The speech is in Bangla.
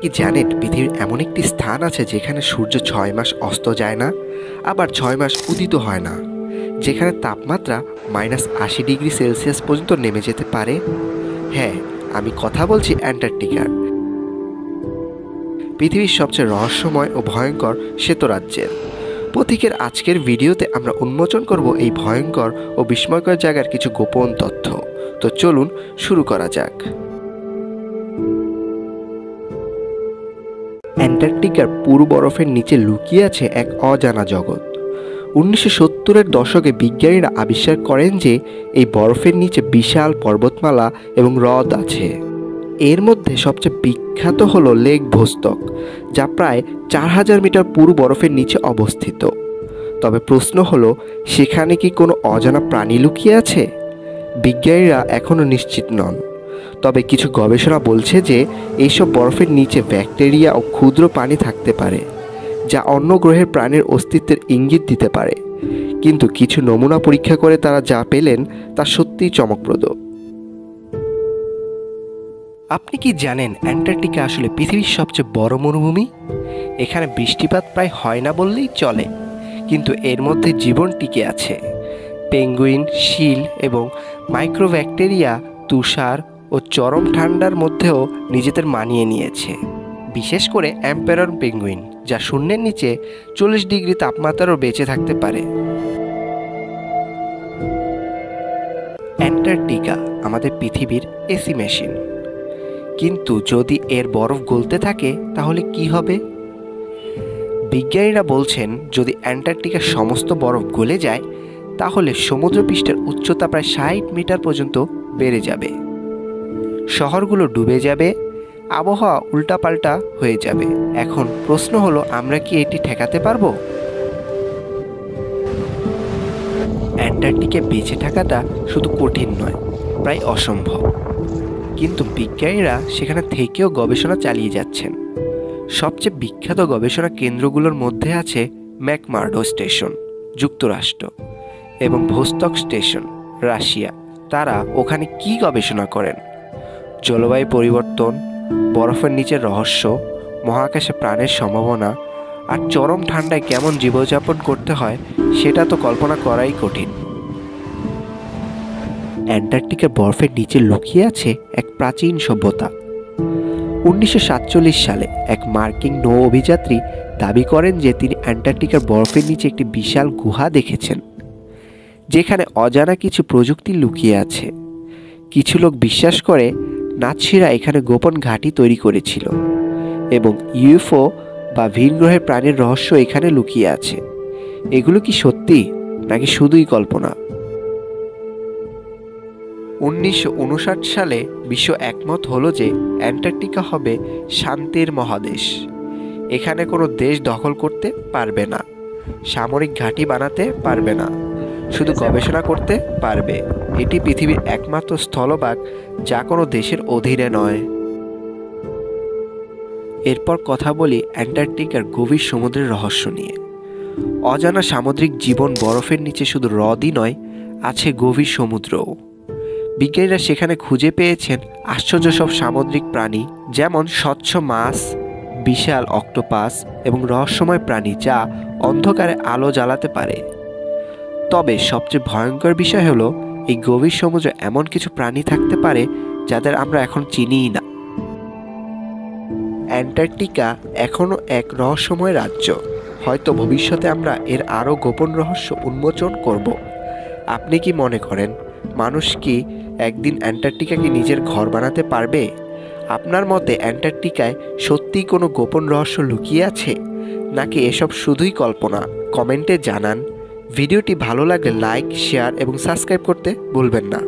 কি জানেন, পৃথিবীর এমন একটি স্থান আছে যেখানে সূর্য 6 মাস অস্ত যায় না, আবার 6 মাস উদিত হয় না, যেখানে তাপমাত্রা -80 ডিগ্রি সেলসিয়াস পর্যন্ত নেমে যেতে পারে। হ্যাঁ, আমি কথা বলছি অ্যান্টার্কটিকার, পৃথিবীর সবচেয়ে রহস্যময় ও ভয়ঙ্কর শ্বেতরাজ্যের। পথিকের আজকের ভিডিওতে আমরা উন্মোচন করব এই ভয়ঙ্কর ও বিস্ময়কর জায়গার কিছু গোপন তথ্য। তো চলুন শুরু করা যাক। অ্যান্টার্কটিকার পুরু বরফের নিচে লুকিয়ে আছে এক অজানা জগৎ। 1970-এর দশকে বিজ্ঞানীরা আবিষ্কার করেন যে এই বরফের নিচে বিশাল পর্বতমালা এবং হ্রদ আছে। এর মধ্যে সবচেয়ে বিখ্যাত হলো লেক ভোস্তক, যা প্রায় 4000 মিটার পুরু বরফের নিচে অবস্থিত। তবে প্রশ্ন হলো, সেখানে কি কোনো অজানা প্রাণী লুকিয়ে আছে? বিজ্ঞানীরা এখনও নিশ্চিত নন, তবে কিছু গবেষণা বলছে যে এইসব বরফের নিচে ব্যাকটেরিয়া ও ক্ষুদ্র প্রাণী থাকতে পারে, যা অন্য গ্রহের প্রাণীর অস্তিত্বের ইঙ্গিত দিতে পারে। কিন্তু কিছু নমুনা পরীক্ষা করে তারা যা পেলেন তা সত্যিই চমকপ্রদ। আপনি কি জানেন অ্যান্টার্কটিকা আসলে পৃথিবীর সবচেয়ে বড় মরুভূমি? এখানে বৃষ্টিপাত প্রায় হয় না বললেই চলে, কিন্তু এর মধ্যে জীবন টিকে আছে। পেঙ্গুইন, শিল এবং মাইক্রোব্যাকটেরিয়া তুষার ও চরম ঠান্ডার মধ্যেও নিজেদের মানিয়ে নিয়েছে। বিশেষ করে এম্পেরর পেঙ্গুইন, যা শূন্যের নিচে 40 ডিগ্রি তাপমাত্রারও বেঁচে থাকতে পারে। অ্যান্টার্কটিকা আমাদের পৃথিবীর এসি মেশিন, কিন্তু যদি এর বরফ গলতে থাকে তাহলে কি হবে? বিজ্ঞানীরা বলছেন, যদি অ্যান্টার্কটিকার সমস্ত বরফ গলে যায় তাহলে সমুদ্রপৃষ্ঠের উচ্চতা প্রায় 60 মিটার পর্যন্ত বেড়ে যাবে। শহরগুলো ডুবে যাবে, আবহাওয়া উল্টাপাল্টা হয়ে যাবে। এখন প্রশ্ন হলো, আমরা কি এটি ঠেকাতে পারবো? অ্যান্টার্কটিকায় বেঁচে থাকাটা শুধু কঠিন নয়, প্রায় অসম্ভব। কিন্তু বিজ্ঞানীরা সেখানে থেকেও গবেষণা চালিয়ে যাচ্ছেন। সবচেয়ে বিখ্যাত গবেষণা কেন্দ্রগুলোর মধ্যে আছে ম্যাকমার্ডো স্টেশন, যুক্তরাষ্ট্র, এবং ভোস্তক স্টেশন, রাশিয়া। তারা ওখানে কি গবেষণা করেন? জলবায়ু পরিবর্তন, বরফের নিচের রহস্য, মহাকাশে প্রাণের সম্ভাবনা, আর চরম ঠান্ডায় কেমন জীবনযাপন করতে হয় সেটা তো কল্পনা করাই কঠিন। অ্যান্টার্কটিকার বরফের নিচে লুকিয়ে আছে এক প্রাচীন সভ্যতা। 1947 সালে এক মার্কিন নৌ অভিযাত্রী দাবি করেন যে তিনি অ্যান্টার্কটিকার বরফের নিচে একটি বিশাল গুহা দেখেছেন, যেখানে অজানা কিছু প্রযুক্তি লুকিয়ে আছে। কিছু লোক বিশ্বাস করে নাৎসিরা এখানে গোপন ঘাঁটি তৈরি করেছিল এবং ইউএফও বা ভিন গ্রহের প্রাণীর রহস্য এখানে লুকিয়ে আছে। এগুলো কি সত্যি নাকি শুধুই কল্পনা? 1959 সালে বিশ্ব একমত হলো যে অ্যান্টার্কটিকা হবে শান্তির মহাদেশ। এখানে কোনো দেশ দখল করতে পারবে না, সামরিক ঘাঁটি বানাতে পারবে না, শুধু গবেষণা করতে পারবে। এটি পৃথিবীর একমাত্র স্থলভাগ যা কোনো দেশের অধীনে নয়। এরপর কথা বলি অ্যান্টার্কটিকার গভীর সমুদ্রের রহস্য নিয়ে। অজানা সামুদ্রিক জীবন, বরফের নিচে শুধু হ্রদই নয়, আছে গভীর সমুদ্রও। বিজ্ঞানীরা সেখানে খুঁজে পেয়েছেন আশ্চর্য সব সামুদ্রিক প্রাণী, যেমন স্বচ্ছ মাছ, বিশাল অক্টোপাস এবং রহস্যময় প্রাণী যা অন্ধকারে আলো জ্বালাতে পারে। তবে সবচেয়ে ভয়ঙ্কর বিষয় হলো, এই গভীর সমুদ্রে এমন কিছু প্রাণী থাকতে পারে যাদের আমরা এখন চিনিই না। অ্যান্টার্কটিকা এখনও এক রহস্যময় রাজ্য। হয়তো ভবিষ্যতে আমরা এর আরও গোপন রহস্য উন্মোচন করব। আপনি কি মনে করেন, মানুষ কি একদিন অ্যান্টার্কটিকাকে নিজের ঘর বানাতে পারবে? আপনার মতে অ্যান্টার্কটিকায় সত্যিই কোনো গোপন রহস্য লুকিয়ে আছে, নাকি এসব শুধুই কল্পনা? কমেন্টে জানান। ভিডিওটি ভালো লাগলে লাইক, শেয়ার এবং সাবস্ক্রাইব করতে ভুলবেন না।